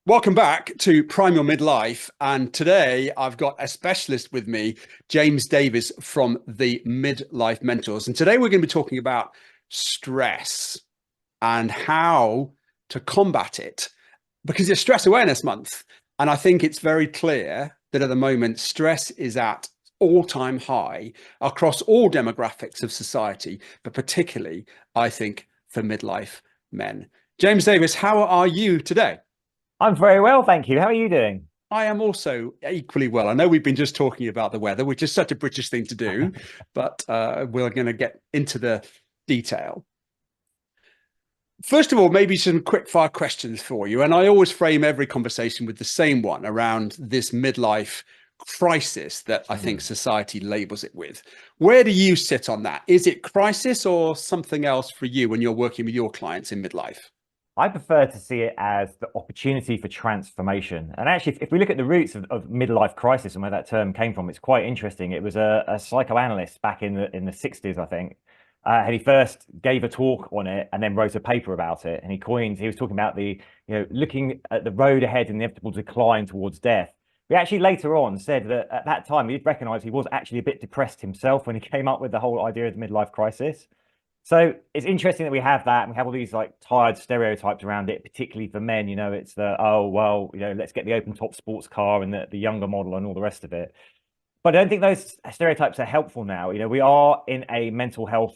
Welcome back to Prime Your Midlife. And today I've got a specialist with me, James Davis from the Midlife Mentors. And today we're going to be talking about stress and how to combat it because it's Stress Awareness Month. And I think it's very clear that at the moment, stress is at all-time high across all demographics of society, but particularly, I think, for midlife men. James Davis, how are you today? I'm very well, thank you. How are you doing? I am also equally well. I know we've been just talking about the weather, which is such a British thing to do, but we're going to get into the detail. First of all, maybe some quick fire questions for you. And I always frame every conversation with the same one around this midlife crisis that I think Hmm. society labels it with. Where do you sit on that? Is it crisis or something else for you when you're working with your clients in midlife? I prefer to see it as the opportunity for transformation. And actually, if we look at the roots of midlife crisis and where that term came from, it's quite interesting. It was a psychoanalyst back in the 60s, I think. And he first gave a talk on it and then wrote a paper about it. And he was talking about looking at the road ahead and the inevitable decline towards death. He actually later on said that at that time, he'd recognized he was actually a bit depressed himself when he came up with the whole idea of the midlife crisis. So it's interesting that we have that and we have all these like tired stereotypes around it, particularly for men. It's the, oh, well, let's get the open top sports car and the younger model and all the rest of it. But I don't think those stereotypes are helpful now. We are in a mental health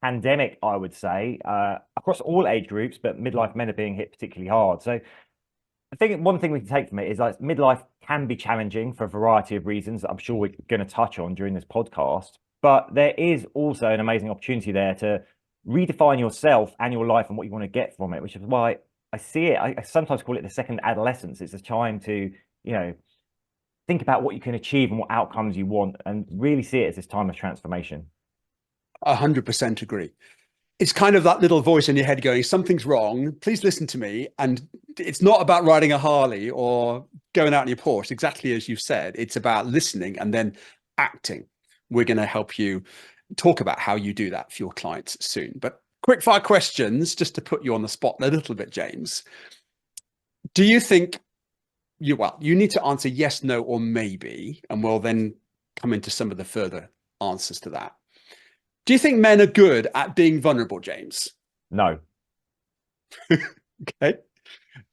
pandemic, I would say, across all age groups, but midlife men are being hit particularly hard. So I think one thing we can take from it is like midlife can be challenging for a variety of reasons that I'm sure we're going to touch on during this podcast. But there is also an amazing opportunity there to redefine yourself and your life and what you want to get from it, which is why I see it. I sometimes call it the second adolescence. It's a time to, you know, think about what you can achieve and what outcomes you want and really see it as this time of transformation. 100% agree. It's kind of that little voice in your head going, something's wrong. Please listen to me. And it's not about riding a Harley or going out in your Porsche, exactly as you said. It's about listening and then acting. We're going to help you talk about how you do that for your clients soon. But quick fire questions just to put you on the spot a little bit, James. Do you think you need to answer yes, no, or maybe, and we'll then come into some of the further answers to that. Do you think men are good at being vulnerable, James? No. Okay.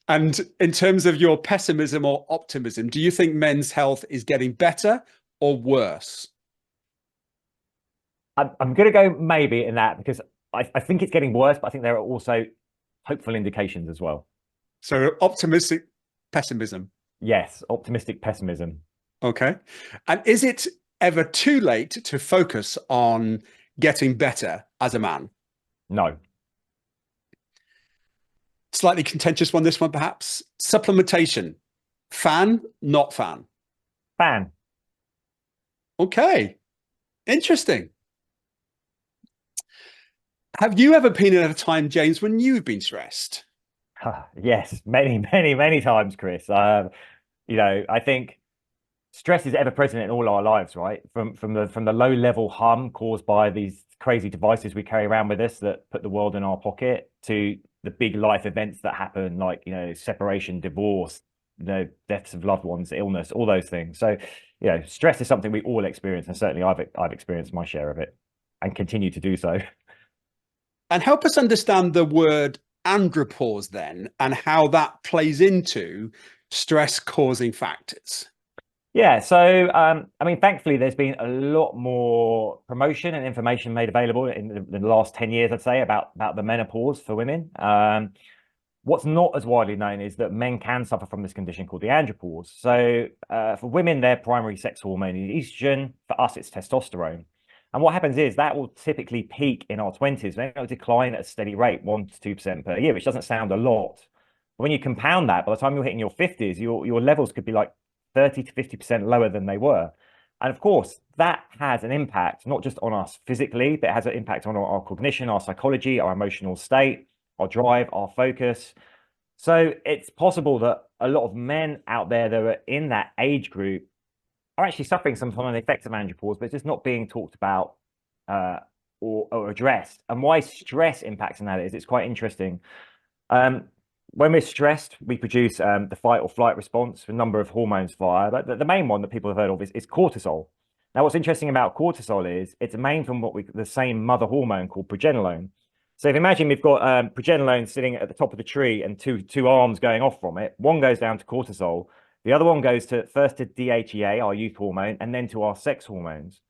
And in terms of your pessimism or optimism, do you think men's health is getting better or worse? I'm going to go maybe in that because I think it's getting worse, but I think there are also hopeful indications as well. So optimistic pessimism. Yes, optimistic pessimism. Okay. And is it ever too late to focus on getting better as a man? No. Slightly contentious one, this one perhaps. Supplementation. Fan, not fan. Fan. Okay. Interesting. Have you ever been at a time, James, when you've been stressed? Yes, many, many, many times, Chris. I think stress is ever present in all our lives, right? From the low level hum caused by these crazy devices we carry around with us that put the world in our pocket to the big life events that happen, like separation, divorce, deaths of loved ones, illness, all those things. So, stress is something we all experience, and certainly I've experienced my share of it, and continue to do so. And help us understand the word andropause then and how that plays into stress causing factors. Yeah, so I mean, thankfully, there's been a lot more promotion and information made available in the last 10 years, I'd say, about the menopause for women. What's not as widely known is that men can suffer from this condition called the andropause. So for women, their primary sex hormone is estrogen. For us, it's testosterone. And what happens is that will typically peak in our 20s, then it'll decline at a steady rate, 1 to 2% per year, which doesn't sound a lot. But when you compound that, by the time you're hitting your 50s, your levels could be like 30 to 50% lower than they were. And of course, that has an impact, not just on us physically, but it has an impact on our cognition, our psychology, our emotional state, our drive, our focus. So it's possible that a lot of men out there that are in that age group are actually suffering some kind of effects of andropause, but it's just not being talked about uh, or addressed. And why stress impacts in that is it's quite interesting. Um, when we're stressed, we produce the fight or flight response. A number of hormones fire. But the main one that people have heard of is cortisol. Now, what's interesting about cortisol is it's made from the same mother hormone called progesterone. So if you imagine we've got progesterone sitting at the top of the tree and two arms going off from it. One goes down to cortisol. The other one goes to first to DHEA, our youth hormone, and then to our sex hormones.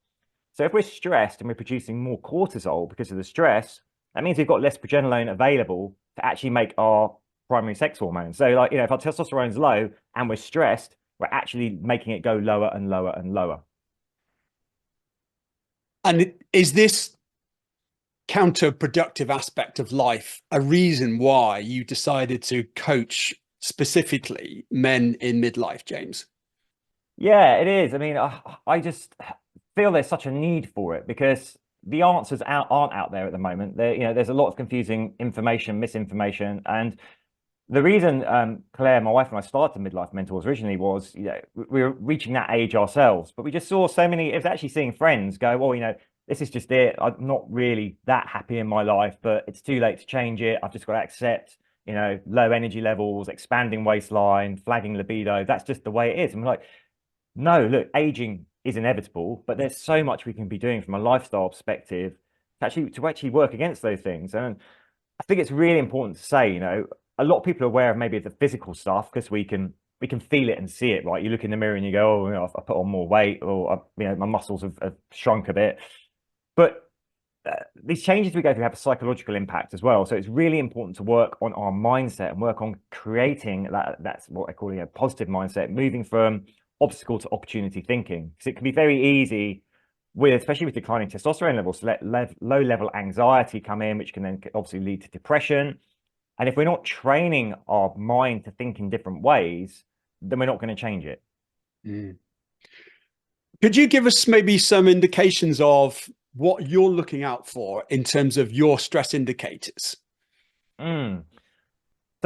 So if we're stressed and we're producing more cortisol because of the stress, that means we've got less progesterone available to actually make our primary sex hormone. So like, if our testosterone's low and we're stressed, we're actually making it go lower and lower and lower. And is this counterproductive aspect of life a reason why you decided to coach specifically men in midlife, James? Yeah, it is. I mean, I just feel there's such a need for it because the answers aren't out there at the moment. There's a lot of confusing information, misinformation, and the reason Claire, my wife, and I started Midlife Mentors originally was, we were reaching that age ourselves, but we just saw so many. It was actually seeing friends go, well, this is just it. I'm not really that happy in my life, but it's too late to change it. I've just got to accept, low energy levels, expanding waistline, flagging libido. That's just the way it is. And we're like, no, look, aging is inevitable, but there's so much we can be doing from a lifestyle perspective to actually work against those things. And I think it's really important to say, a lot of people are aware of maybe the physical stuff because we can feel it and see it, right? You look in the mirror and you go, oh, I put on more weight, or my muscles have shrunk a bit. But these changes we go through have a psychological impact as well. So it's really important to work on our mindset and work on creating that's what I call a positive mindset, moving from obstacle to opportunity thinking. Because it can be very easy especially with declining testosterone levels, to let low level anxiety come in, which can then obviously lead to depression. And if we're not training our mind to think in different ways, then we're not going to change it. Mm. Could you give us maybe some indications of what you're looking out for in terms of your stress indicators? For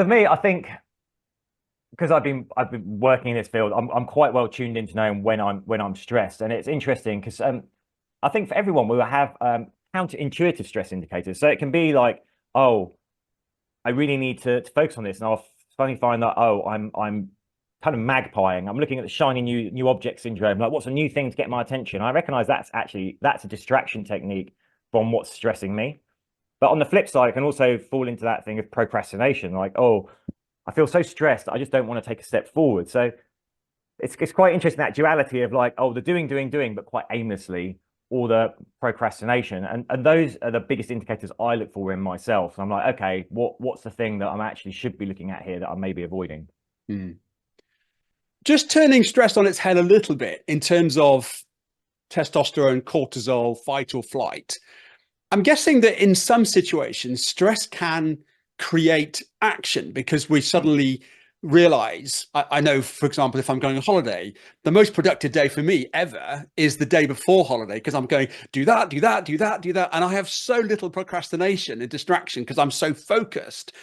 me, I think because I've been working in this field, I'm quite well tuned into knowing when I'm stressed, and it's interesting because I think for everyone we will have counterintuitive stress indicators. So it can be like, oh, I really need to focus on this, and I'll suddenly find that, oh, I'm kind of magpieing. I'm looking at the shiny new object syndrome. Like, what's a new thing to get my attention? I recognize that's a distraction technique from what's stressing me. But on the flip side, I can also fall into that thing of procrastination. Like, oh, I feel so stressed, I just don't want to take a step forward. So it's quite interesting, that duality of like, oh, the doing, but quite aimlessly, or the procrastination. And those are the biggest indicators I look for in myself. So I'm like, okay, what's the thing that I'm actually should be looking at here that I may be avoiding? Just turning stress on its head a little bit in terms of testosterone, cortisol, fight or flight. I'm guessing that in some situations, stress can create action because we suddenly realize, I know, for example, if I'm going on holiday, the most productive day for me ever is the day before holiday, because I'm going, do that, do that, do that, do that. And I have so little procrastination and distraction because I'm so focused.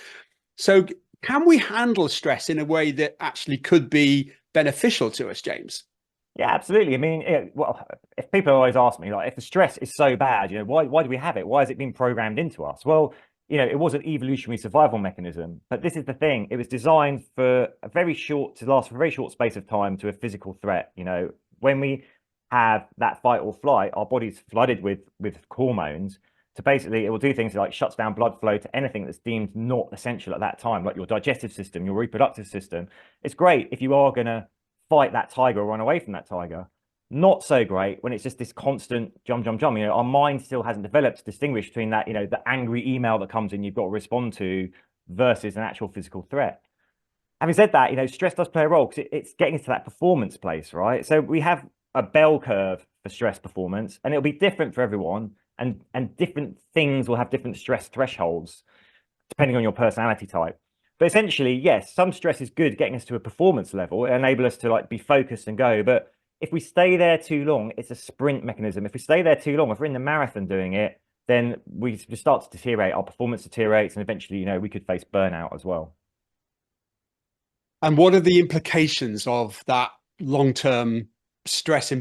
So can we handle stress in a way that actually could be beneficial to us, James? Yeah, absolutely. I mean, well, if people always ask me, like, if the stress is so bad, why do we have it? Why has it been programmed into us? Well, it was an evolutionary survival mechanism, but this is the thing. It was designed to last for a very short space of time to a physical threat. When we have that fight or flight, our body's flooded with hormones. To basically, it will do things like shuts down blood flow to anything that's deemed not essential at that time, like your digestive system, your reproductive system. It's great if you are going to fight that tiger or run away from that tiger. Not so great when it's just this constant jump. Our mind still hasn't developed to distinguish between that, the angry email that comes in you've got to respond to versus an actual physical threat. Having said that, stress does play a role because it's getting us to that performance place, right? So we have a bell curve for stress performance, and it'll be different for everyone, and different things will have different stress thresholds depending on your personality type. But essentially, yes, some stress is good getting us to a performance level. It enables us to like be focused and go. But if we stay there too long, it's a sprint mechanism. If we stay there too long, if we're in the marathon doing it, then we just start to deteriorate. Our performance deteriorates, and eventually, we could face burnout as well. And what are the implications of that long-term stress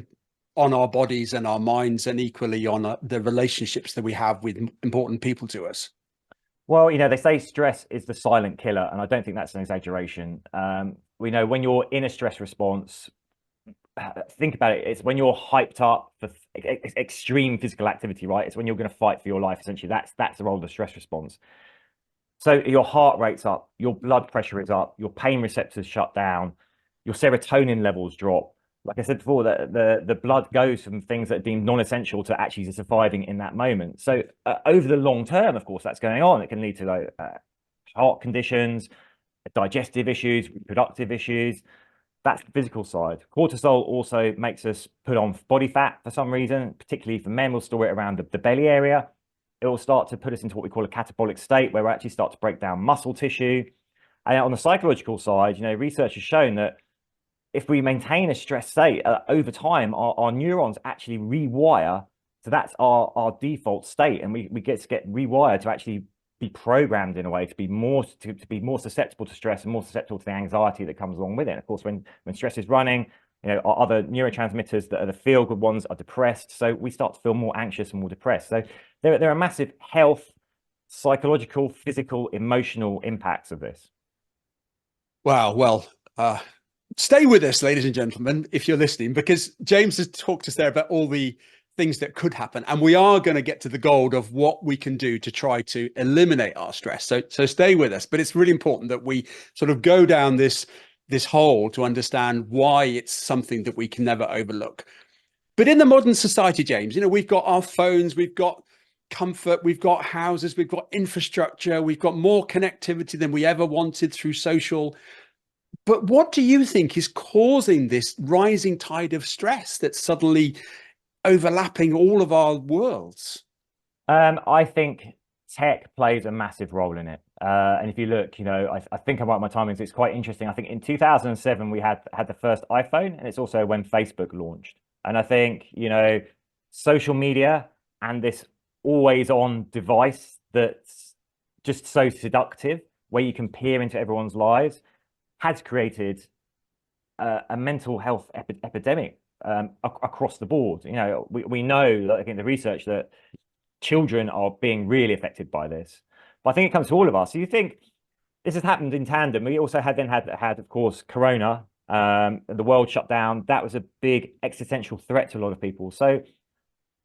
on our bodies and our minds, and equally on the relationships that we have with important people to us? Well, they say stress is the silent killer, and I don't think that's an exaggeration. We know when you're in a stress response, think about it, it's when you're hyped up for extreme physical activity, right? It's when you're going to fight for your life, essentially. That's the role of the stress response. So your heart rate's up, your blood pressure is up, your pain receptors shut down, your serotonin levels drop. Like I said before, the blood goes from things that are deemed non-essential to actually surviving in that moment. So over the long term, of course, that's going on. It can lead to heart conditions, digestive issues, reproductive issues. That's the physical side. Cortisol also makes us put on body fat for some reason, particularly for men. We'll store it around the belly area. It will start to put us into what we call a catabolic state, where we actually start to break down muscle tissue. And on the psychological side, research has shown that if we maintain a stress state over time, our neurons actually rewire. So that's our default state, and we get rewired to actually be programmed in a way to be more susceptible to stress and more susceptible to the anxiety that comes along with it. And of course, when stress is running, our other neurotransmitters that are the feel good ones are depressed, so we start to feel more anxious and more depressed. So there are massive health, psychological, physical, emotional impacts of this. Wow. Well, stay with us, ladies and gentlemen, if you're listening, because James has talked us there about all the things that could happen, and we are going to get to the gold of what we can do to try to eliminate our stress. So stay with us. But it's really important that we sort of go down this hole to understand why it's something that we can never overlook. But in the modern society, James, we've got our phones, we've got comfort, we've got houses, we've got infrastructure, we've got more connectivity than we ever wanted through social. But what do you think is causing this rising tide of stress that's suddenly overlapping all of our worlds? I think tech plays a massive role in it. And if you look, I think about my timings, it's quite interesting. I think in 2007, we had the first iPhone, and it's also when Facebook launched. And I think, social media and this always on device that's just so seductive, where you can peer into everyone's lives, has created a mental health epidemic across the board. We know, like in the research, that children are being really affected by this. But I think it comes to all of us. So you think this has happened in tandem. We also had, of course, Corona. The world shut down. That was a big existential threat to a lot of people. So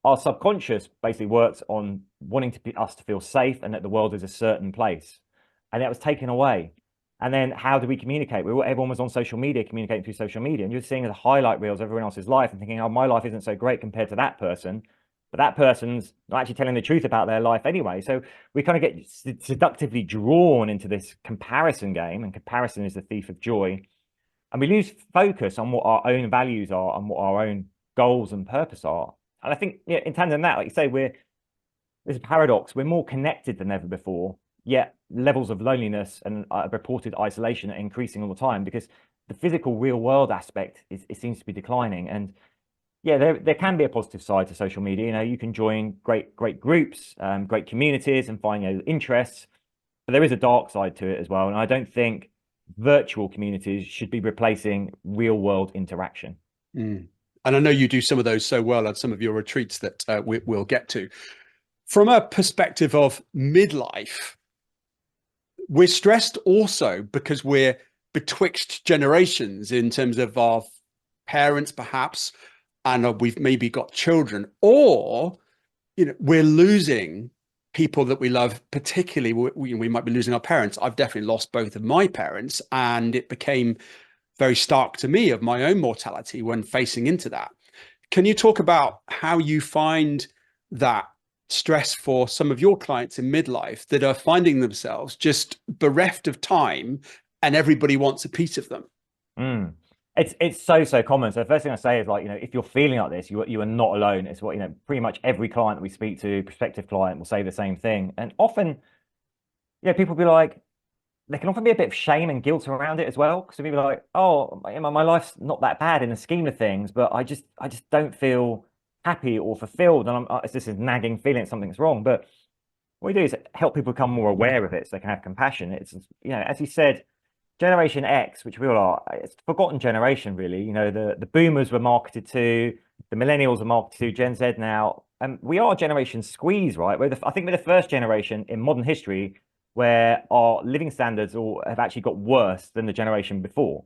our subconscious basically works on wanting us to feel safe and that the world is a certain place. And that was taken away. And then how do we communicate? Everyone was on social media, communicating through social media. And you're seeing the highlight reels of everyone else's life and thinking, oh, my life isn't so great compared to that person. But that person's not actually telling the truth about their life anyway. So we kind of get seductively drawn into this comparison game, and comparison is the thief of joy. And we lose focus on what our own values are and what our own goals and purpose are. And I think in tandem with that, like you say, there's a paradox. We're more connected than ever before, yet levels of loneliness and reported isolation are increasing all the time because the physical real world aspect it seems to be declining. And yeah, there can be a positive side to social media. You can join great groups, great communities, and find interests. But there is a dark side to it as well. And I don't think virtual communities should be replacing real world interaction. And I know you do some of those so well at some of your retreats that we'll get to. From a perspective of midlife, we're stressed also because we're betwixt generations in terms of our parents, perhaps, and we've maybe got children, or we're losing people that we love. Particularly, we might be losing our parents. I've definitely lost both of my parents, and it became very stark to me of my own mortality when facing into that. Can you talk about how you find that stress for some of your clients in midlife that are finding themselves just bereft of time and everybody wants a piece of them? It's so common. So the first thing I say is, like, if you're feeling like this, you are not alone. It's what, pretty much every client that we speak to, prospective client, will say the same thing. And often, people be like, there can often be a bit of shame and guilt around it as well. Because people are like, oh, my life's not that bad in the scheme of things, but I just don't feel happy or fulfilled. And it's just a nagging feeling something's wrong. But what we do is help people become more aware of it so they can have compassion. It's, as you said, Generation X, which we all are, it's a forgotten generation, really. The boomers were marketed to, the millennials are marketed to, Gen Z now. And we are Generation Squeeze, right? I think we're the first generation in modern history where our living standards all have actually got worse than the generation before.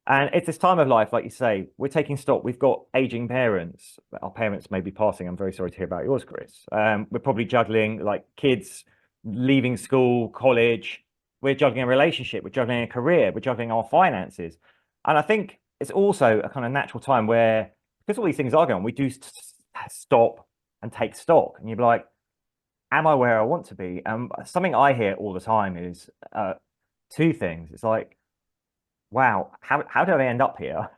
And it's this time of life, like you say, we're taking stock. We've got aging parents. Our parents may be passing. I'm very sorry to hear about yours, Chris. We're probably juggling like kids leaving school, college. We're juggling a relationship. We're juggling a career. We're juggling our finances. And I think it's also a kind of natural time where, because all these things are going on, we do stop and take stock. And you're like, am I where I want to be? Something I hear all the time is two things. It's like, wow, how did I end up here?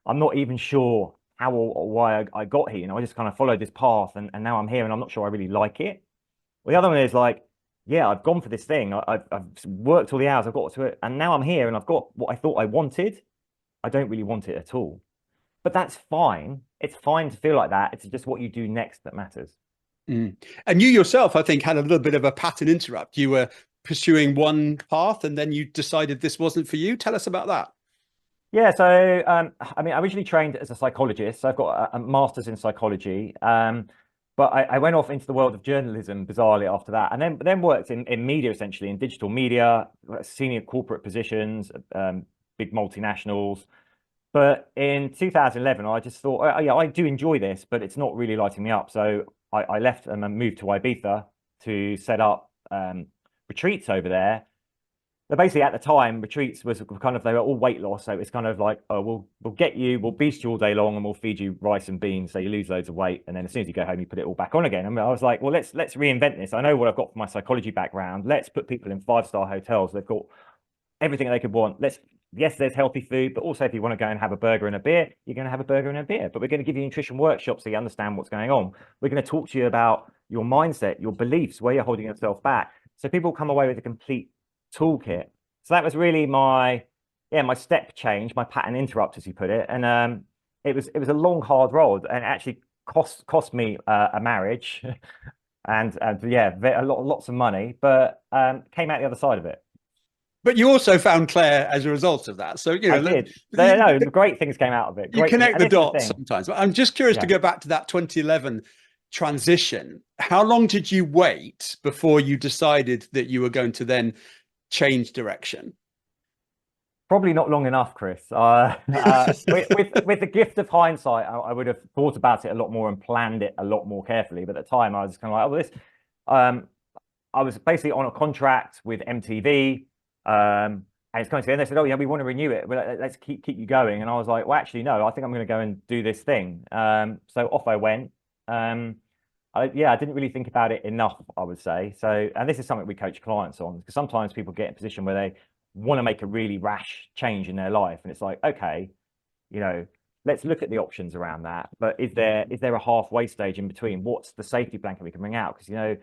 I'm not even sure how or why I got here. You know, I just kind of followed this path and now I'm here and I'm not sure I really like it. Well, the other one is like, yeah, I've gone for this thing. I've worked all the hours, I've got to it, and now I'm here and I've got what I thought I wanted. I don't really want it at all. But that's fine. It's fine to feel like that. It's just what you do next that matters. Mm. And you yourself, I think, had a little bit of a pattern interrupt. You were pursuing one path and then you decided this wasn't for you. Tell us about that. Yeah, so I mean, I originally trained as a psychologist, so I've got a master's in psychology. But I went off into the world of journalism bizarrely after that, and then worked in media, essentially in digital media, senior corporate positions, big multinationals. But in 2011, I just thought, oh, yeah, I do enjoy this, but it's not really lighting me up. So I left and moved to Ibiza to set up retreats over there. But basically, at the time, retreats was kind of, they were all weight loss. So it's kind of like, oh, we'll get you, we'll beast you all day long, and we'll feed you rice and beans, so you lose loads of weight, and then as soon as you go home, you put it all back on again. I mean, I was like, well, let's reinvent this. I know what I've got from my psychology background. Let's put people in 5-star hotels. They've got everything they could want. Yes, there's healthy food, but also if you want to go and have a burger and a beer, you're going to have a burger and a beer. But we're going to give you nutrition workshops so you understand what's going on. We're going to talk to you about your mindset, your beliefs, where you're holding yourself back. So people come away with a complete toolkit. So that was really my step change, my pattern interrupt, as you put it. And it was a long, hard road, and it actually cost me a marriage, and yeah, lots of money, but came out the other side of it. But you also found Claire as a result of that. So, you I know, did. No, great things came out of it. you Great things. connect And the this is the dots thing. sometimes. But I'm just curious to Yeah. go back to that 2011 transition. How long did you wait before you decided that you were going to then change direction? Probably not long enough, Chris. With the gift of hindsight, I would have thought about it a lot more and planned it a lot more carefully. But at the time, I was kind of like, oh, well, this. I was basically on a contract with MTV, and it's coming to the end. They said, "Oh yeah, we want to renew it. Let's keep you going." And I was like, "Well, actually, no. I think I'm going to go and do this thing." So off I went. I didn't really think about it enough, I would say. So, and this is something we coach clients on, because sometimes people get in a position where they want to make a really rash change in their life, and it's like, okay, you know, let's look at the options around that. But is there a halfway stage in between? What's the safety blanket we can bring out? Because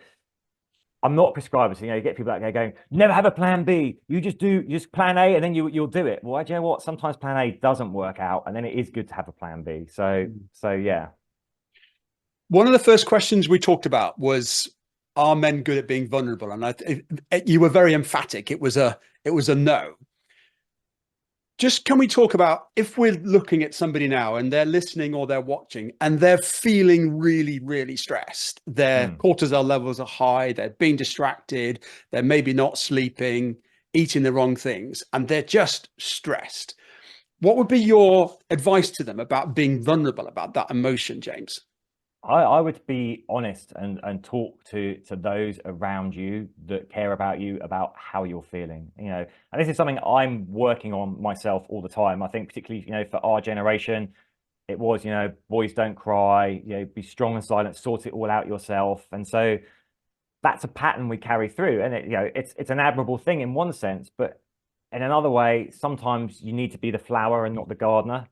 I'm not a prescriber, so you get people out there going, never have a plan B. You just plan A, and then you'll do it. Well, do you know what? Sometimes plan A doesn't work out, and then it is good to have a plan B. So yeah. One of the first questions we talked about was, are men good at being vulnerable? And you were very emphatic. It was a no. Just can we talk about, if we're looking at somebody now and they're listening or they're watching and they're feeling really, really stressed, their cortisol levels are high, they're being distracted, they're maybe not sleeping, eating the wrong things, and they're just stressed. What would be your advice to them about being vulnerable about that emotion, James? I would be honest and talk to those around you that care about you, about how you're feeling, and this is something I'm working on myself all the time. I think particularly, for our generation, it was, boys don't cry, be strong and silent, sort it all out yourself. And so that's a pattern we carry through. And it's an admirable thing in one sense, but in another way, sometimes you need to be the flower and not the gardener.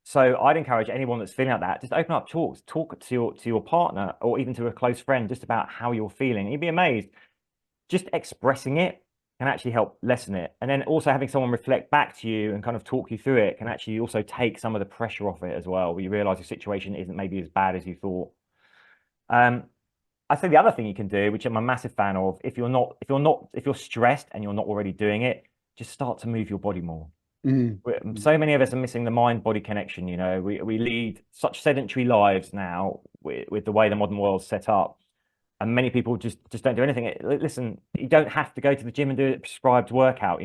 So I'd encourage anyone that's feeling like that, just open up, talk to your partner or even to a close friend just about how you're feeling. You'd be amazed. Just expressing it can actually help lessen it. And then also having someone reflect back to you and kind of talk you through it can actually also take some of the pressure off it as well, where you realize your situation isn't maybe as bad as you thought. I think the other thing you can do, which I'm a massive fan of, if you're stressed and you're not already doing it, just start to move your body more. So many of us are missing the mind-body connection. We lead such sedentary lives now with the way the modern world's set up. and many people just don't do anything. Listen, you don't have to go to the gym and do a prescribed workout.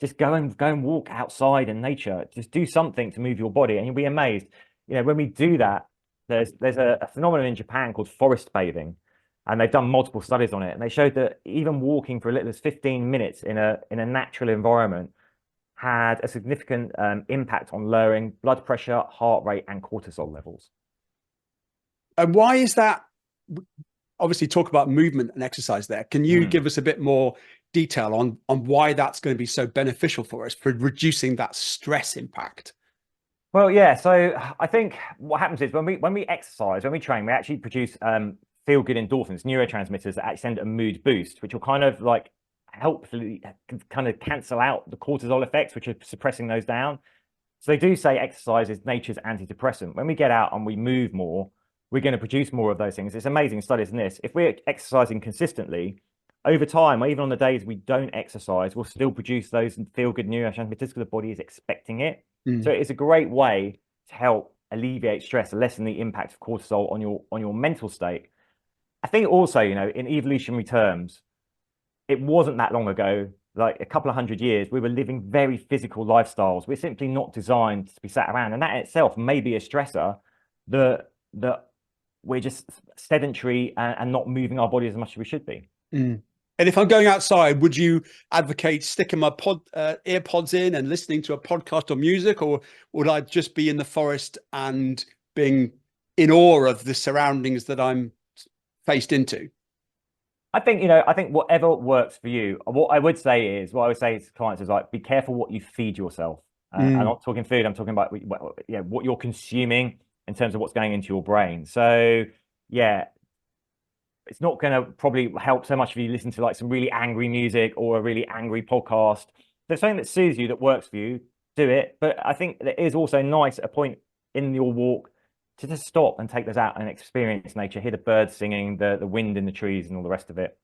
Just go and walk outside in nature. Just do something to move your body, and you'll be amazed. When we do that, there's a phenomenon in Japan called forest bathing, and they've done multiple studies on it, and they showed that even walking for as little as 15 minutes in a natural environment had a significant impact on lowering blood pressure, heart rate, and cortisol levels. And why is that? Obviously, talk about movement and exercise there. Can you give us a bit more detail on why that's going to be so beneficial for us for reducing that stress impact? Well, yeah. So I think what happens is when we exercise, when we train, we actually produce feel good endorphins, neurotransmitters that actually send a mood boost, which will kind of like helpfully kind of cancel out the cortisol effects, which are suppressing those down. So they do say exercise is nature's antidepressant. When we get out and we move more, we're going to produce more of those things. It's amazing studies in this. If we're exercising consistently over time, or even on the days we don't exercise, we'll still produce those feel-good neurotransmitters because the body is expecting it. So it's a great way to help alleviate stress, lessen the impact of cortisol on your mental state. I think also, in evolutionary terms, it wasn't that long ago, like a couple of 100 years, we were living very physical lifestyles. We're simply not designed to be sat around, and that in itself may be a stressor that we're just sedentary and not moving our body as much as we should be. And if I'm going outside, would you advocate sticking my earpods in and listening to a podcast or music, or would I just be in the forest and being in awe of the surroundings that I'm faced into? I think whatever works for you. What I would say to clients is like, be careful what you feed yourself. I'm not talking food. I'm talking about what you're consuming in terms of what's going into your brain. So yeah, it's not going to probably help so much if you listen to like some really angry music or a really angry podcast. There's something that soothes you, that works for you, do it. But I think it is also nice at a point in your walk to just stop and take those out and experience nature, hear the birds singing, the wind in the trees and all the rest of it.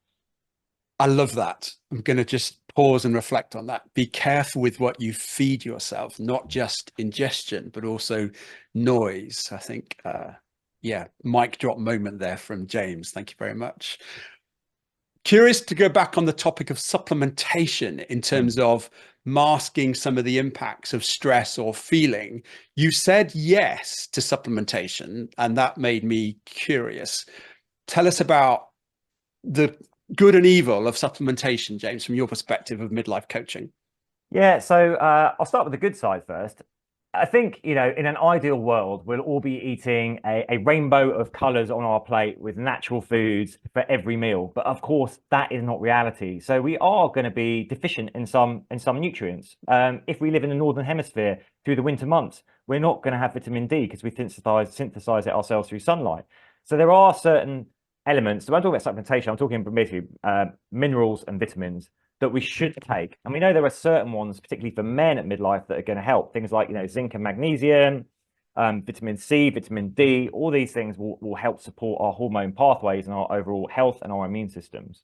I love that. I'm going to just pause and reflect on that. Be careful with what you feed yourself, not just ingestion, but also noise. I think, mic drop moment there from James. Thank you very much. Curious to go back on the topic of supplementation in terms of masking some of the impacts of stress or feeling. You said yes to supplementation, and that made me curious. Tell us about the good and evil of supplementation, James, from your perspective of midlife coaching. Yeah, so I'll start with the good side first. I think, in an ideal world, we'll all be eating a rainbow of colors on our plate with natural foods for every meal. But of course, that is not reality. So we are going to be deficient in some nutrients. If we live in the Northern Hemisphere through the winter months, we're not going to have vitamin D because we synthesize it ourselves through sunlight. So there are certain elements. So when I'm talking about supplementation, I'm talking basically minerals and vitamins that we should take. And we know there are certain ones, particularly for men at midlife, that are going to help. Things like, zinc and magnesium, vitamin C, vitamin D, all these things will help support our hormone pathways and our overall health and our immune systems.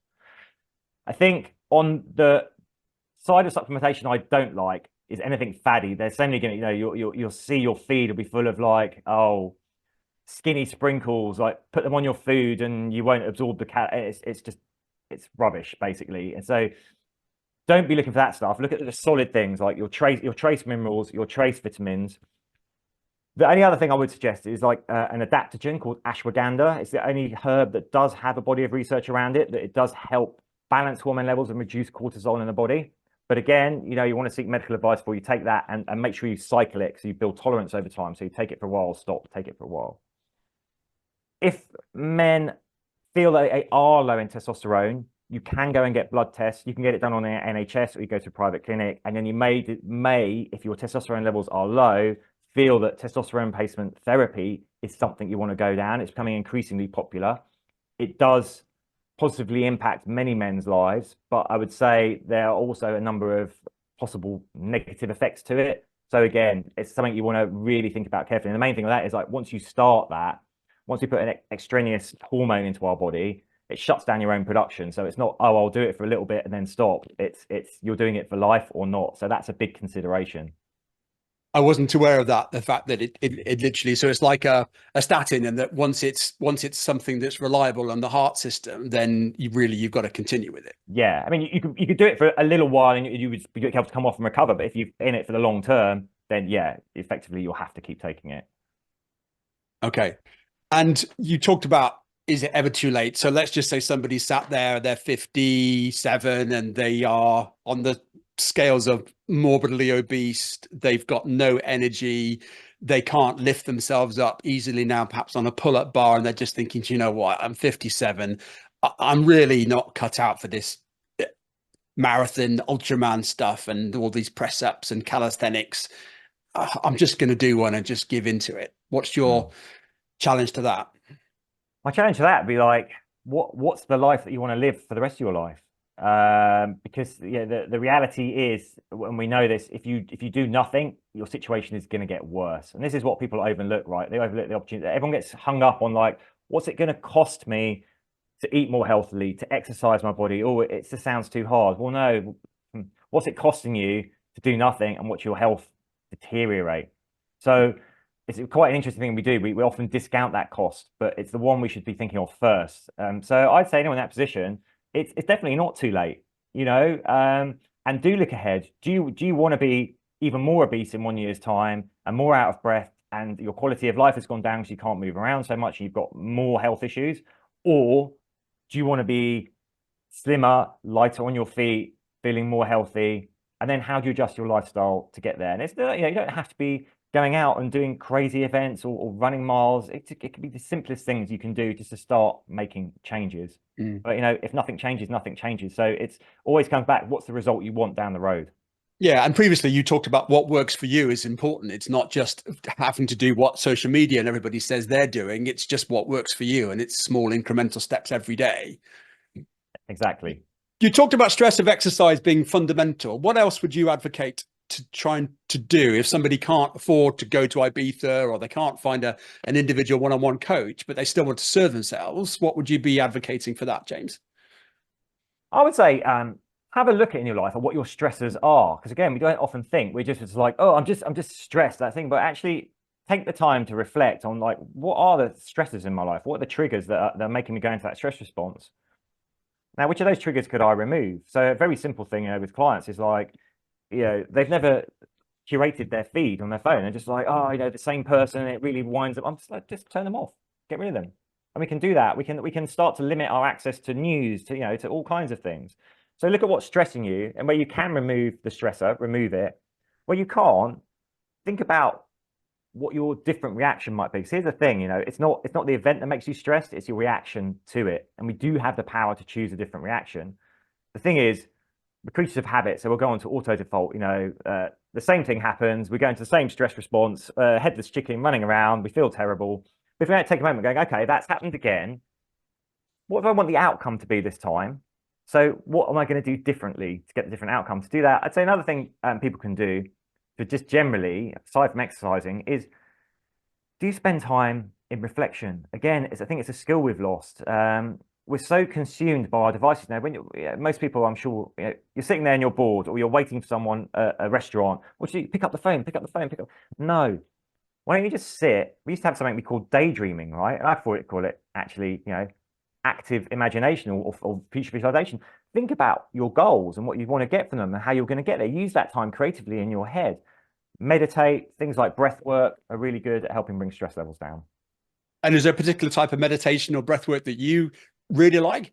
I think on the side of supplementation I don't like is anything fatty. There's so many, you'll see your feed will be full of like, oh, skinny sprinkles, like put them on your food and you won't absorb the it's rubbish basically. And so don't be looking for that stuff. Look at the solid things like your trace minerals, your trace vitamins. The only other thing I would suggest is like an adaptogen called ashwagandha. It's the only herb that does have a body of research around it, that it does help balance hormone levels and reduce cortisol in the body. But again, you want to seek medical advice before you take that, and make sure you cycle it so you build tolerance over time. So you take it for a while, stop, take it for a while. If men feel that they are low in testosterone, you can go and get blood tests. You can get it done on the NHS, or you go to a private clinic, and then you may, if your testosterone levels are low, feel that testosterone replacement therapy is something you want to go down. It's becoming increasingly popular. It does positively impact many men's lives, but I would say there are also a number of possible negative effects to it. So again, it's something you want to really think about carefully. And the main thing with that is like, once you start that, once we put an extraneous hormone into our body, it shuts down your own production. So it's not, oh, I'll do it for a little bit and then stop. It's you're doing it for life or not. So that's a big consideration. I wasn't aware of that. The fact that it literally, so it's like a statin, and that once it's something that's reliable on the heart system, then you've got to continue with it. Yeah, I mean, you could do it for a little while and you would be able to come off and recover. But if you're in it for the long term, then yeah, effectively you'll have to keep taking it. Okay. And you talked about, is it ever too late? So let's just say somebody sat there, they're 57 and they are on the scales of morbidly obese. They've got no energy. They can't lift themselves up easily now, perhaps on a pull-up bar. And they're just thinking, you know what? I'm 57. I'm really not cut out for this marathon, Ultraman stuff and all these press ups and calisthenics. I'm just going to do one and just give into it. What's your challenge to that? My challenge to that would be like, what's the life that you want to live for the rest of your life? Because yeah, the reality is, and we know this, if you do nothing, your situation is going to get worse. And this is what people overlook, right? They overlook the opportunity. Everyone gets hung up on like, what's it going to cost me to eat more healthily, to exercise my body? Oh, it just sounds too hard. Well, no. What's it costing you to do nothing and watch your health deteriorate? So it's quite an interesting thing we do. We often discount that cost, but it's the one we should be thinking of first. So I'd say anyone in that position, it's definitely not too late, and do look ahead. Do you want to be even more obese in 1 year's time and more out of breath, and your quality of life has gone down because you can't move around so much and you've got more health issues? Or do you want to be slimmer, lighter on your feet, feeling more healthy? And then how do you adjust your lifestyle to get there? And it's, you don't have to be going out and doing crazy events or running miles. It can be the simplest things you can do just to start making changes. But if nothing changes, nothing changes. So it's always comes back, what's the result you want down the road? Yeah, and previously you talked about what works for you is important. It's not just having to do what social media and everybody says they're doing. It's just what works for you, and it's small incremental steps every day. Exactly. You talked about stress of exercise being fundamental. What else would you advocate to try to do if somebody can't afford to go to Ibiza, or they can't find an individual one-on-one coach, but they still want to serve themselves? What would you be advocating for that, James? I would say have a look at in your life at what your stressors are, because again, we don't often think we're just like, oh, I'm just stressed, that thing. But actually, take the time to reflect on like, what are the stressors in my life? What are the triggers that are making me go into that stress response? Now, which of those triggers could I remove? So a very simple thing, with clients is like, they've never curated their feed on their phone. They're just like, oh, the same person, and it really winds up. I'm just like, just turn them off, get rid of them. And we can do that. We can start to limit our access to news, to all kinds of things. So look at what's stressing you, and where you can remove the stressor, remove it. Where you can't, think about what your different reaction might be. Because here's the thing, it's not the event that makes you stressed, it's your reaction to it. And we do have the power to choose a different reaction. The thing is, the creatures of habit, so we'll go on to auto default. The same thing happens, we go into the same stress response, headless chicken running around, we feel terrible. But if we don't take a moment going, okay, that's happened again, what do I want the outcome to be this time? So what am I going to do differently to get the different outcome? To do that, I'd say another thing people can do, but just generally, aside from exercising, is do you spend time in reflection? Again, I think it's a skill we've lost. We're so consumed by our devices now. Most people, I'm sure, you're sitting there and you're bored, or you're waiting for someone at a restaurant. What do you pick up the phone? Pick up the phone. Pick up. No. Why don't you just sit? We used to have something we called daydreaming, right? And I thought it call it actually, active imagination or future visualization. Think about your goals and what you want to get from them and how you're going to get there. Use that time creatively in your head. Meditate. Things like breath work are really good at helping bring stress levels down. And is there a particular type of meditation or breath work that you really like?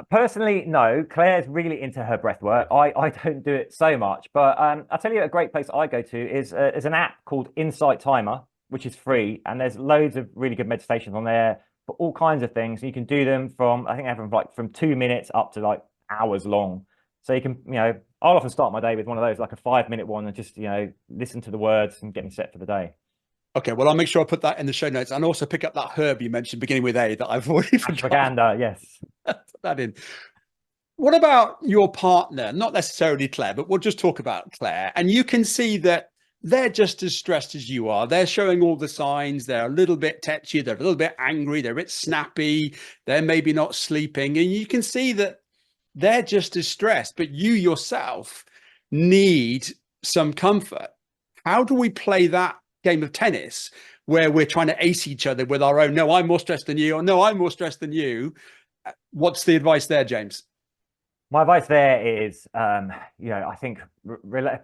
Personally, no. Claire's really into her breath work. I don't do it so much, but I'll tell you a great place I go to is an app called Insight Timer, which is free, and there's loads of really good meditations on there for all kinds of things. You can do them from, I think, from 2 minutes up to like hours long. So you can, I'll often start my day with one of those, like a 5-minute one, and just listen to the words and get me set for the day. Okay, well, I'll make sure I put that in the show notes, and also pick up that herb you mentioned beginning with A that I've already forgotten. Ashwagandha, yes. Put that in. What about your partner? Not necessarily Claire, but we'll just talk about Claire. And you can see that they're just as stressed as you are. They're showing all the signs. They're a little bit tetchy. They're a little bit angry. They're a bit snappy. They're maybe not sleeping. And you can see that they're just as stressed, but you yourself need some comfort. How do we play that game of tennis where we're trying to ace each other with our own, no, I'm more stressed than you, or no, I'm more stressed than you? What's the advice there, James? My advice there is, I think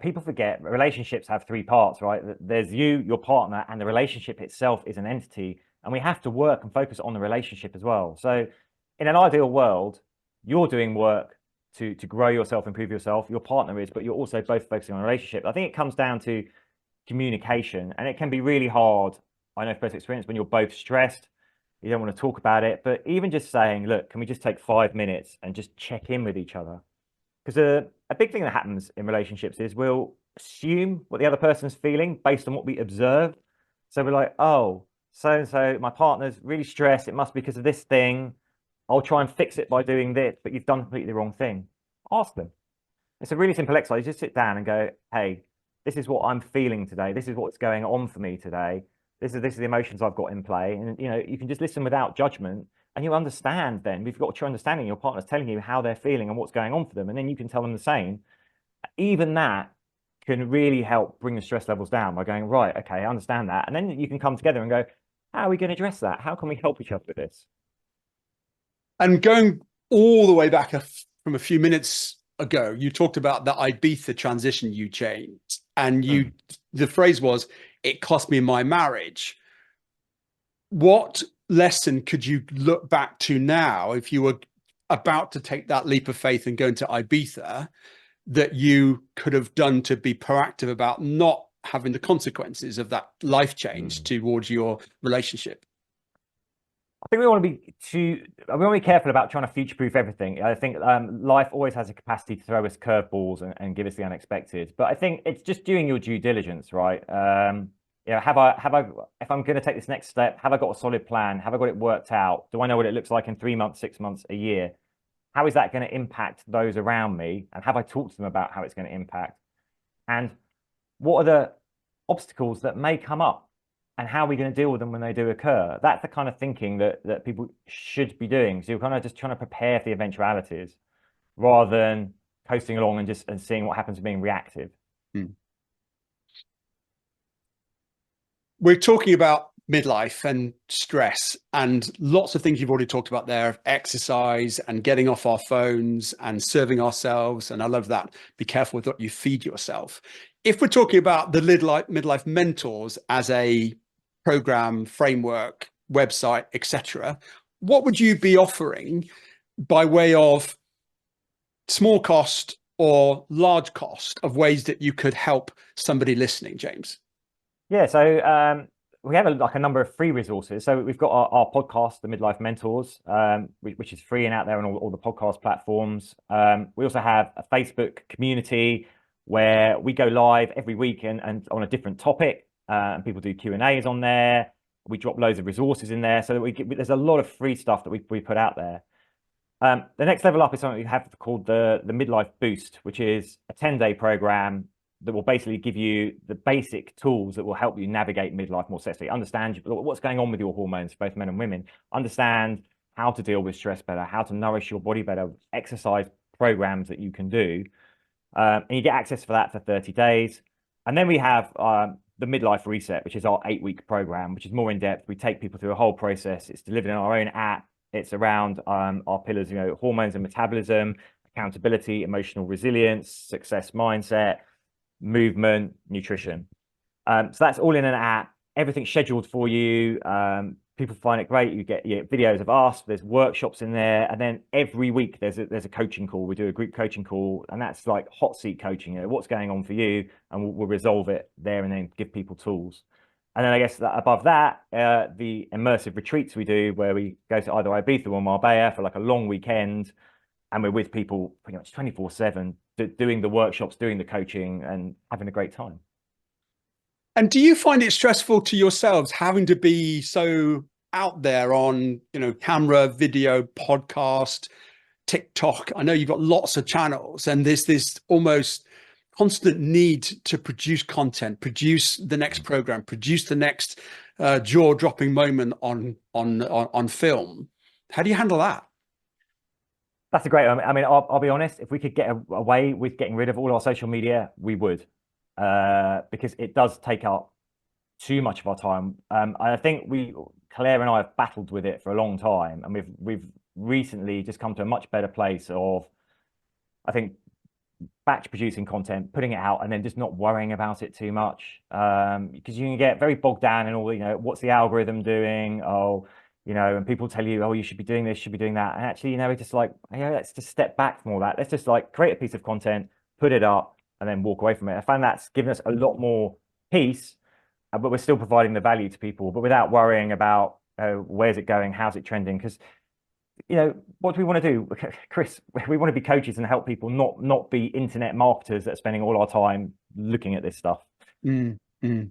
people forget relationships have three parts, right? There's you, your partner, and the relationship itself is an entity. And we have to work and focus on the relationship as well. So in an ideal world, you're doing work to grow yourself, improve yourself. Your partner is, but you're also both focusing on a relationship. I think it comes down to communication, and it can be really hard. I know from personal experience when you're both stressed, you don't want to talk about it, but even just saying, look, can we just take 5 minutes and just check in with each other? Because a big thing that happens in relationships is we'll assume what the other person's feeling based on what we observe. So we're like, oh, so and so, my partner's really stressed. It must be because of this thing. I'll try and fix it by doing this, but you've done completely the wrong thing. Ask them. It's a really simple exercise. You just sit down and go, hey, this is what I'm feeling today. This is what's going on for me today. This is the emotions I've got in play. And you can just listen without judgment, and you understand. Then we've got a true understanding. Your partner's telling you how they're feeling and what's going on for them, and then you can tell them the same. Even that can really help bring the stress levels down by going, right, okay, I understand that. And then you can come together and go, how are we going to address that? How can we help each other with this? And going all the way back from a few minutes ago, you talked about the Ibiza transition you changed, and the phrase was, it cost me my marriage. What lesson could you look back to now if you were about to take that leap of faith and go into Ibiza, that you could have done to be proactive about not having the consequences of that life change towards your relationship? I think we want to be careful about trying to future-proof everything. I think life always has a capacity to throw us curveballs and give us the unexpected. But I think it's just doing your due diligence, right? If I'm going to take this next step, have I got a solid plan? Have I got it worked out? Do I know what it looks like in 3 months, 6 months, a year? How is that going to impact those around me? And have I talked to them about how it's going to impact? And what are the obstacles that may come up? And how are we going to deal with them when they do occur? That's the kind of thinking that people should be doing. So you're kind of just trying to prepare for the eventualities rather than coasting along and seeing what happens and being reactive. We're talking about midlife and stress, and lots of things you've already talked about there: exercise and getting off our phones and serving ourselves. And I love that. Be careful with what you feed yourself. If we're talking about the Midlife Mentors as a program, framework, website, etc., what would you be offering by way of small cost or large cost of ways that you could help somebody listening, James? Yeah, so we have a number of free resources. So we've got our podcast, the Midlife Mentors, which is free and out there on all the podcast platforms. We also have a Facebook community where we go live every week and on a different topic, and people do Q&As on there. We drop loads of resources in there, so that there's a lot of free stuff that we put out there. The next level up is something we have called the Midlife Boost, which is a 10-day program that will basically give you the basic tools that will help you navigate midlife more successfully, understand what's going on with your hormones, both men and women, understand how to deal with stress better, how to nourish your body better, exercise programs that you can do. And you get access for that for 30 days. And then we have the Midlife Reset, which is our 8-week program, which is more in depth. We take people through a whole process. It's delivered in our own app. It's around our pillars, hormones and metabolism, accountability, emotional resilience, success mindset, movement, nutrition. So that's all in an app. Everything's scheduled for you. People find it great. You get videos of us. There's workshops in there, and then every week there's a coaching call. We do a group coaching call, and that's like hot seat coaching. What's going on for you, and we'll resolve it there, and then give people tools. And then I guess that above that, the immersive retreats we do, where we go to either Ibiza or Marbella for like a long weekend, and we're with people pretty much 24/7, doing the workshops, doing the coaching, and having a great time. And do you find it stressful to yourselves having to be so out there on, camera, video, podcast, TikTok? I know you've got lots of channels, and there's this almost constant need to produce content, produce the next program, produce the next jaw-dropping moment on film. How do you handle that? That's a great. I mean, I'll be honest. If we could get away with getting rid of all our social media, we would. because it does take up too much of our time. I think Claire and I have battled with it for a long time, and we've recently just come to a much better place of, I think, batch producing content, putting it out, and then just not worrying about it too much. Because you can get very bogged down in all, what's the algorithm doing? Oh, and people tell you, oh, you should be doing this, should be doing that. And actually, it's just like, let's just step back from all that. Let's just like create a piece of content, put it up, and then walk away from it. I find that's given us a lot more peace, but we're still providing the value to people, but without worrying about where's it going, how's it trending? Because what do we want to do, Chris? We want to be coaches and help people, not be internet marketers that are spending all our time looking at this stuff. Mm, mm.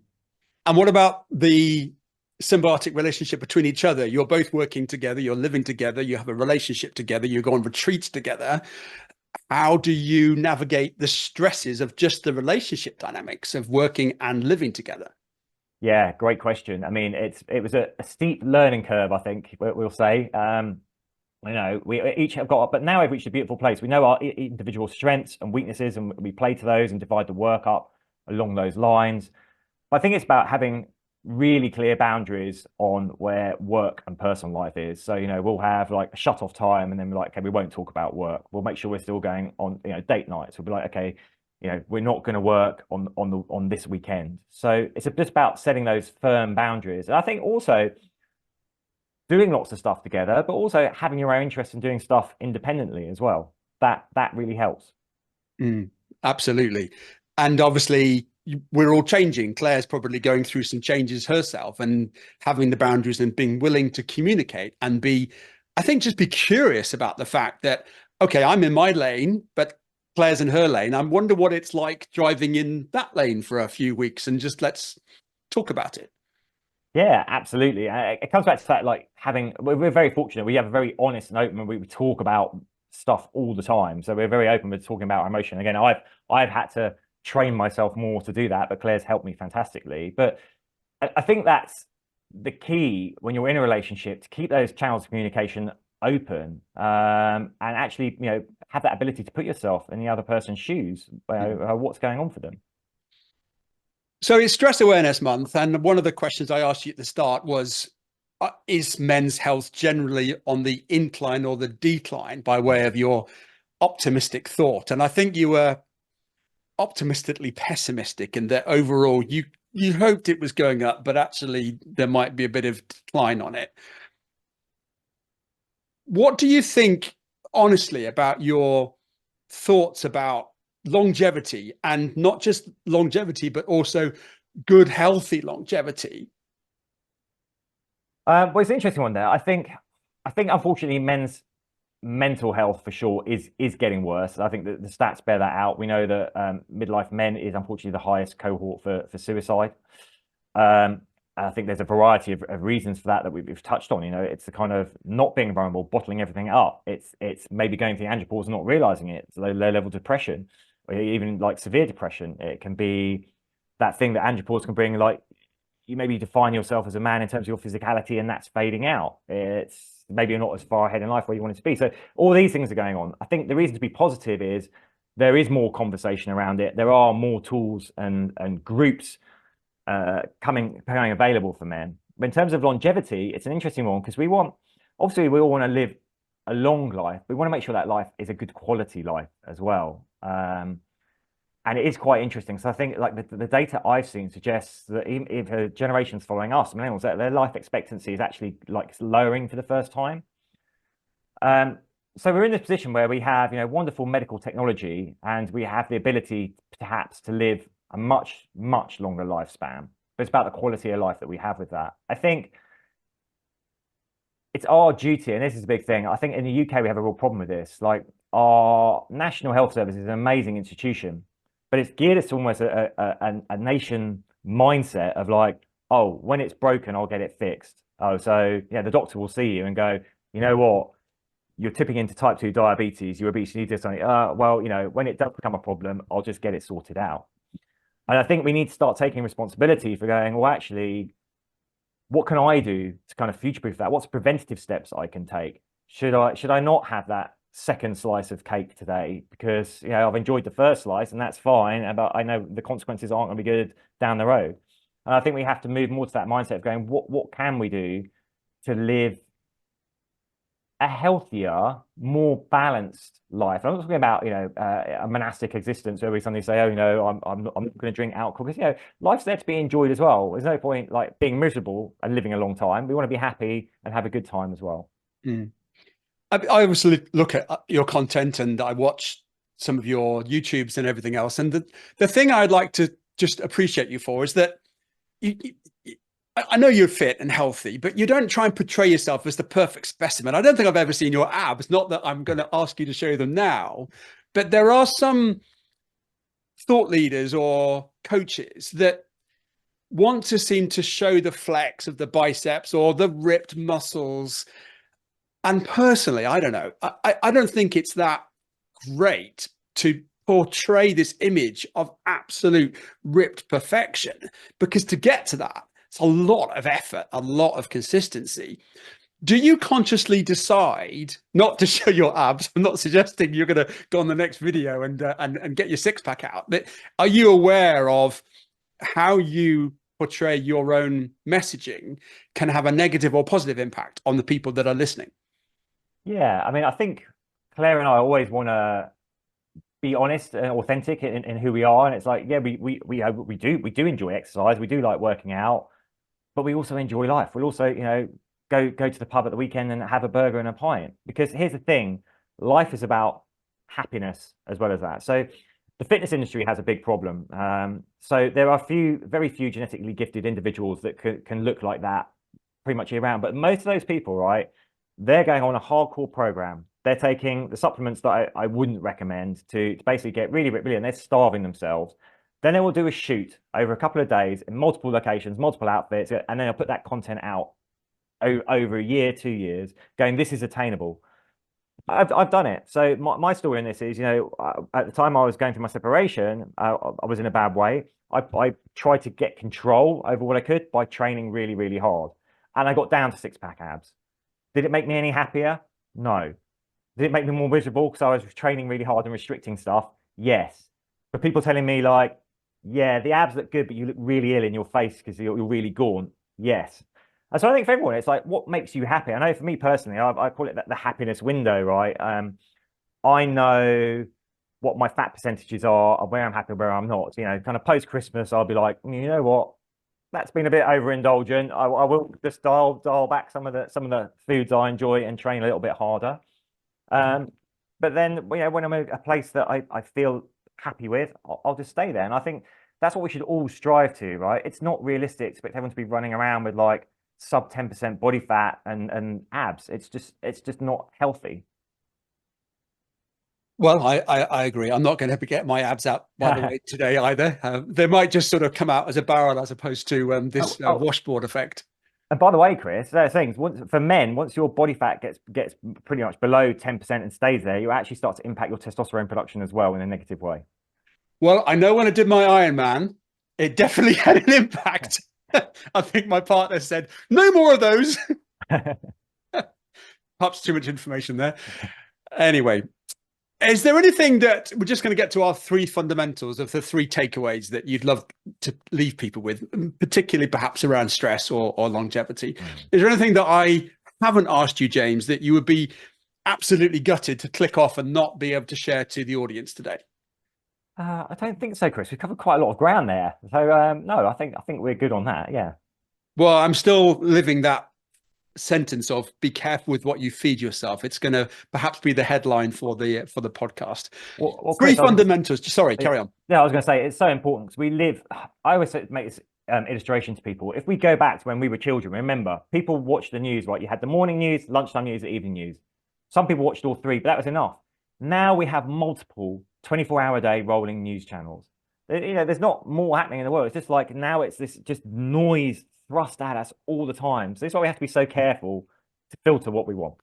And what about the symbiotic relationship between each other? You're both working together, you're living together, you have a relationship together, you go on retreats together. How do you navigate the stresses of just the relationship dynamics of working and living together? Yeah, great question. I mean, it was a steep learning curve, I think we'll say. We each have got, but now we've reached a beautiful place. We know our individual strengths and weaknesses, and we play to those and divide the work up along those lines. But I think it's about having really clear boundaries on where work and personal life is. So, we'll have like a shut off time, and then we're like, okay, we won't talk about work. We'll make sure we're still going on, date nights. We'll be like, okay, we're not going to work on this weekend. So it's just about setting those firm boundaries. And I think also doing lots of stuff together, but also having your own interests and doing stuff independently as well. That really helps. Absolutely. And obviously we're all changing. Claire's probably going through some changes herself, and having the boundaries and being willing to communicate and just be curious about the fact that, okay, I'm in my lane, but Claire's in her lane. I wonder what it's like driving in that lane for a few weeks, and just let's talk about it. Yeah, absolutely. It comes back to that, like we're very fortunate. We have a very honest and open, and we talk about stuff all the time. So we're very open with talking about our emotion. Again, I've had to train myself more to do that, but Claire's helped me fantastically. But I think that's the key when you're in a relationship, to keep those channels of communication open, and actually, have that ability to put yourself in the other person's shoes, what's going on for them. So it's Stress Awareness Month, and one of the questions I asked you at the start was, is men's health generally on the incline or the decline, by way of your optimistic thought? And I think you were optimistically pessimistic in that overall you hoped it was going up, but actually there might be a bit of decline on it. What do you think, honestly, about your thoughts about longevity, and not just longevity, but also good, healthy longevity? Well, it's an interesting one there. I think unfortunately men's mental health for sure is getting worse. I think that the stats bear that out. We know that midlife men is unfortunately the highest cohort for suicide. I think there's a variety of reasons for that we've touched on. It's the kind of not being vulnerable, bottling everything up. It's maybe going through andropause and not realizing it. It's low level depression, or even like severe depression. It can be that thing that andropause can bring, like you maybe define yourself as a man in terms of your physicality, and that's fading out. It's maybe you're not as far ahead in life where you wanted to be. So all these things are going on. I think the reason to be positive is there is more conversation around it. There are more tools and groups becoming available for men. But in terms of longevity, it's an interesting one, because we all want to live a long life. We want to make sure that life is a good quality life as well. And it is quite interesting. So I think like the data I've seen suggests that even if generations following us, millennials, their life expectancy is actually like lowering for the first time. So we're in this position where we have, wonderful medical technology, and we have the ability perhaps to live a much, much longer lifespan. But it's about the quality of life that we have with that. I think it's our duty, and this is a big thing. I think in the UK, we have a real problem with this. Like, our National Health Service is an amazing institution, but it's geared as to almost a nation mindset of like, oh, when it's broken, I'll get it fixed. Oh, so yeah, the doctor will see you and go, you know what? You're tipping into type 2 diabetes, you're obese, you need to do something. Well, when it does become a problem, I'll just get it sorted out. And I think we need to start taking responsibility for going, well, actually, what can I do to kind of future-proof that? What's preventative steps I can take? Should I not have that second slice of cake today because, you know, I've enjoyed the first slice and that's fine, but I know the consequences aren't going to be good down the road. And I think we have to move more to that mindset of going, what can we do to live a healthier, more balanced life? I'm not talking about, you know, a monastic existence where we suddenly say, oh, you know, I'm not going to drink alcohol, because, you know, life's there to be enjoyed as well. There's no point like being miserable and living a long time. We want to be happy and have a good time as well. Mm. I obviously look at your content and I watch some of your YouTubes and everything else. And the thing I'd like to just appreciate you for is that I know you're fit and healthy, but you don't try and portray yourself as the perfect specimen. I don't think I've ever seen your abs. Not that I'm going to ask you to show them now, but there are some thought leaders or coaches that want to seem to show the flex of the biceps or the ripped muscles. And personally, I don't know. I don't think it's that great to portray this image of absolute ripped perfection, because to get to that, it's a lot of effort, a lot of consistency. Do you consciously decide not to show your abs? I'm not suggesting you're going to go on the next video and get your six pack out, but are you aware of how you portray your own messaging can have a negative or positive impact on the people that are listening? Yeah, I mean, I think Claire and I always want to be honest and authentic in who we are, and it's like, yeah, we do enjoy exercise, we do like working out, but we also enjoy life. We'll also, you know, go to the pub at the weekend and have a burger and a pint. Because here's the thing, life is about happiness as well as that. So the fitness industry has a big problem. So there are very few genetically gifted individuals that can look like that pretty much year round. But most of those people, right, they're going on a hardcore program. They're taking the supplements that I wouldn't recommend to basically get really, really, and they're starving themselves. Then they will do a shoot over a couple of days in multiple locations, multiple outfits, and then they'll put that content out over a year, 2 years, going, this is attainable. I've done it. So my story in this is, you know, at the time I was going through my separation, I was in a bad way. I tried to get control over what I could by training really, really hard. And I got down to six-pack abs. Did it make me any happier? No. Did it make me more miserable because I was training really hard and restricting stuff? Yes. But people telling me like, yeah, the abs look good, but you look really ill in your face because you're really gaunt. Yes. And so I think for everyone, it's like, what makes you happy? I know for me personally, I call it the happiness window, right? I know what my fat percentages are, where I'm happy, where I'm not. You know, kind of post Christmas, I'll be like, you know what? That's been a bit overindulgent. I will just dial back some of the foods I enjoy and train a little bit harder. But then, you know, when I'm in a place that I feel happy with, I'll just stay there. And I think that's what we should all strive to, right? It's not realistic to expect everyone to be running around with like sub 10% body fat and abs. It's just not healthy. Well, I agree. I'm not going to get my abs out, by the way, today either. They might just sort of come out as a barrel as opposed to this washboard effect. And by the way, Chris, there are things for men, once your body fat gets pretty much below 10% and stays there, you actually start to impact your testosterone production as well in a negative way. Well, I know when I did my Ironman, it definitely had an impact. I think my partner said, no more of those. Perhaps too much information there. Anyway, is there anything that we're just going to get to our three fundamentals of the three takeaways that you'd love to leave people with, particularly perhaps around stress or longevity? Is there anything that I haven't asked you, James, that you would be absolutely gutted to click off and not be able to share to the audience today? I don't think so, Chris. We've covered quite a lot of ground there. So no, I think we're good on that. Yeah. Well, I'm still living that sentence of be careful with what you feed yourself. It's going to perhaps be the headline for the podcast. Well, three Chris, fundamentals. Sorry, carry on. Yeah, I was going to say it's so important because we live. I always make this illustration to people. If we go back to when we were children, remember people watched the news, right? You had the morning news, lunchtime news, the evening news. Some people watched all three, but that was enough. Now we have multiple 24-hour-a-day rolling news channels. You know, there's not more happening in the world. It's just like now it's this just noise thrust at us all the time. So that's why we have to be so careful to filter what we want.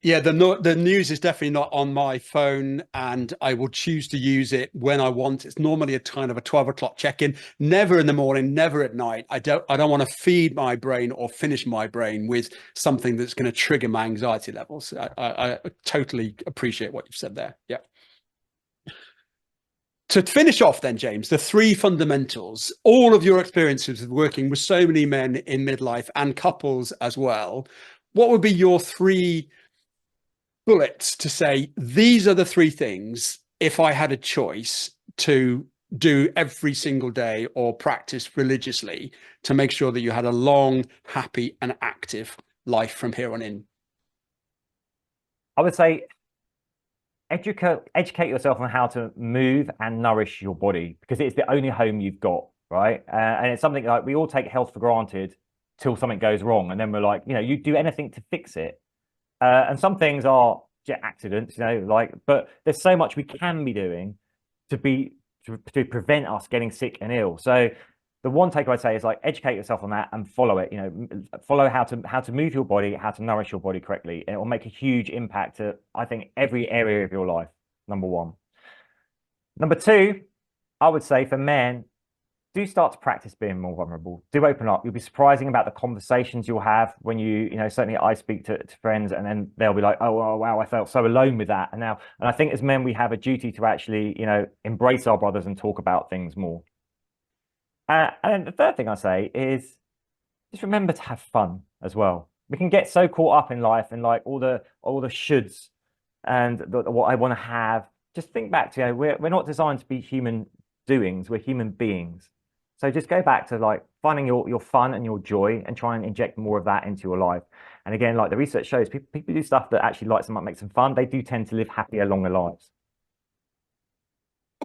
Yeah, the news is definitely not on my phone, and I will choose to use it when I want. It's normally a kind of a 12 o'clock check-in, never in the morning, never at night. I don't want to feed my brain or finish my brain with something that's going to trigger my anxiety levels. I totally appreciate what you've said there. Yeah. To finish off then, James, the three fundamentals, all of your experiences of working with so many men in midlife and couples as well, what would be your three bullets to say these are the three things if I had a choice to do every single day or practice religiously to make sure that you had a long, happy, and active life from here on in? I would say educate yourself on how to move and nourish your body because it's the only home you've got, right? And it's something like we all take health for granted till something goes wrong, and then we're like, you do anything to fix it. And some things are jet accidents, like, but there's so much we can be doing to be to prevent us getting sick and ill. So the one takeaway I'd say is like educate yourself on that and follow it. Follow how to move your body, how to nourish your body correctly, and it will make a huge impact to, I think, every area of your life. Number one. Number two, I would say for men, do start to practice being more vulnerable. Do open up. You'll be surprising about the conversations you'll have when certainly I speak to friends and then they'll be like, oh, wow, I felt so alone with that. And I think as men, we have a duty to actually, embrace our brothers and talk about things more. And the third thing I say is just remember to have fun as well. We can get so caught up in life and like all the shoulds and what I want to have. Just think back to, we're not designed to be human doings. We're human beings. So just go back to like finding your fun and your joy and try and inject more of that into your life. And again, like the research shows, people do stuff that actually lights them up, makes them fun. They do tend to live happier, longer lives.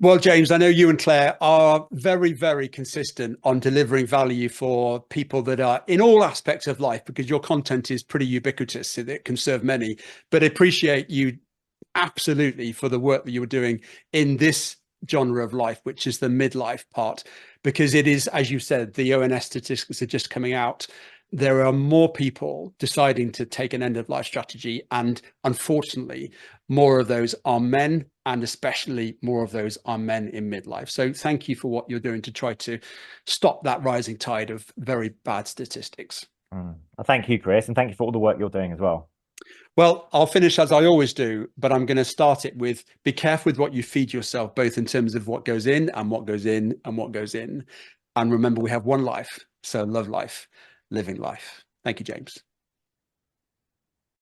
Well, James, I know you and Claire are very, very consistent on delivering value for people that are in all aspects of life because your content is pretty ubiquitous so that it can serve many. But I appreciate you absolutely for the work that you were doing in this genre of life, which is the midlife part, because it is, as you said, the ONS statistics are just coming out. There are more people deciding to take an end of life strategy. And unfortunately, more of those are men, and especially more of those are men in midlife. So thank you for what you're doing to try to stop that rising tide of very bad statistics. Well, thank you, Chris, and thank you for all the work you're doing as well. Well, I'll finish as I always do, but I'm going to start it with be careful with what you feed yourself, both in terms of what goes in and what goes in and what goes in. And remember, we have one life. So love life, living life. Thank you, James.